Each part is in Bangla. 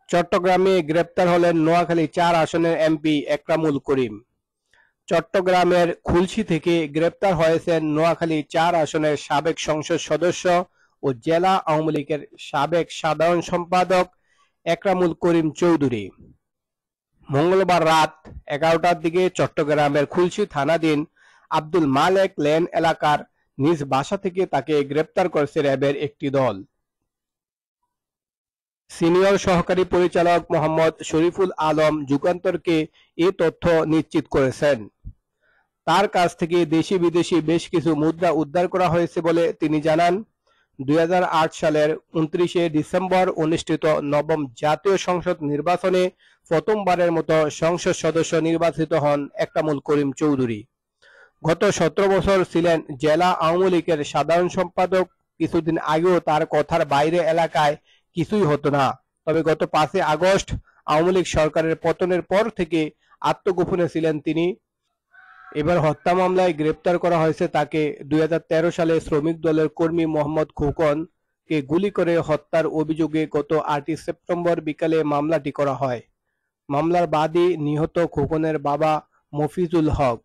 চট্টগ্রামে গ্রেপ্তার হলেন নোয়াখালী ৪ আসনের এমপি একরামুল করিম। চট্টগ্রামের খুলশী থেকে গ্রেপ্তার হয়েছেন নোয়াখালী ৪ আসনের সাবেক সংসদ সদস্য ও জেলা আওয়ামী লীগের সাবেক সাধারণ সম্পাদক একরামুল করিম চৌধুরী। মঙ্গলবার রাত ১১টার দিকে চট্টগ্রামের খুলশী থানাধীন আব্দুল মালেক লেন এলাকার নিজ বাসা থেকে তাকে গ্রেপ্তার করেছে র্যাবের একটি দল। সিনিয়র সহকারী পরিচালক মোহাম্মদ শরীফুল আলম যুগান্তরকে এ তথ্য নিশ্চিত করেছেন। তার কাছ থেকে দেশি বিদেশি বেশ কিছু মুদ্রা উদ্ধার করা হয়েছে বলে তিনি জানান। ২০০৮ সালের ২৯শে ডিসেম্বর অনুষ্ঠিত নবম জাতীয় সংসদ নির্বাচনে প্রথমবারের মতো সংসদ সদস্য নির্বাচিত হন একরামুল করিম চৌধুরী। গত ১৭ বছর ছিলেন জেলা আওয়ামী লীগের সাধারণ সম্পাদক। কিছুদিন আগেও তার কথার বাইরে এলাকায় কিছুই হতো না। তবে গত ৫ই আগস্ট আওয়ামী লীগ সরকারের পতনের পর থেকে আত্মগোপনে ছিলেন তিনি। এবার হত্যা মামলায় গ্রেপ্তার করা হয়েছে তাকে। ২০১৩ সালে শ্রমিক দলের কর্মী মোহাম্মদ খোকনকে গুলি করে হত্যার অভিযোগে গত ৮ই সেপ্টেম্বর বিকালে মামলাটি করা হয়। মামলার বাদী নিহত খোকনের বাবা মফিজুল হক।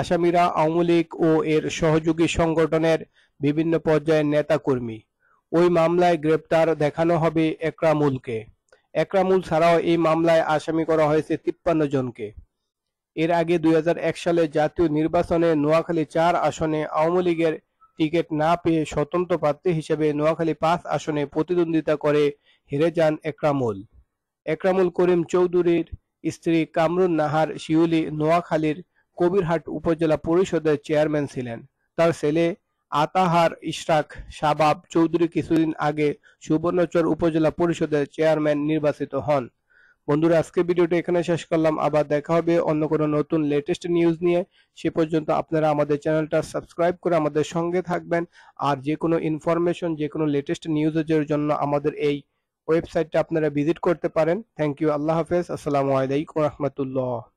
আসামিরা আওয়ামী লীগ ও এর সহযোগী সংগঠনের বিভিন্ন পর্যায়ের নেতাকর্মী। ওই মামলায় গ্রেপ্তার দেখানো হবে একরামুলকে। একরামুল ছাড়াও এই মামলায় আসামি করা হয়েছে ৫৩ জনকে। এর আগে ২০০১ সালে জাতীয় নির্বাচনে নোয়াখালী ৪ আসনে আওয়ামী লীগের টিকিট না পেয়ে স্বতন্ত্র প্রার্থী হিসেবে নোয়াখালী ৫ আসনে প্রতিদ্বন্দ্বিতা করে হেরে যান একরামুল। একরামুল করিম চৌধুরীর স্ত্রী কামরুন নাহার শিউলি নোয়াখালীর কবিরহাট উপজেলা পরিষদের চেয়ারম্যান ছিলেন। তার ছেলে আতাহার ইশরাক শাবাব চৌধুরী কিছুদিন আগে সুবর্ণচর উপজেলা পরিষদের চেয়ারম্যান নির্বাচিত হন। বন্ধুরা, আজকের ভিডিওটা এখানে শেষ করলাম। আবার দেখা হবে অন্য কোনো নতুন লেটেস্ট নিউজ নিয়ে। সে পর্যন্ত আপনারা আমাদের চ্যানেলটা সাবস্ক্রাইব করে আমাদের সঙ্গে থাকবেন। আর যে কোনো ইনফরমেশন, যে কোনো লেটেস্ট নিউজের জন্য আমাদের এই ওয়েবসাইটটা আপনারা ভিজিট করতে পারেন। Thank you. আল্লাহ হাফেজ। আসসালামু আলাইকুম রহমতুল্লাহ।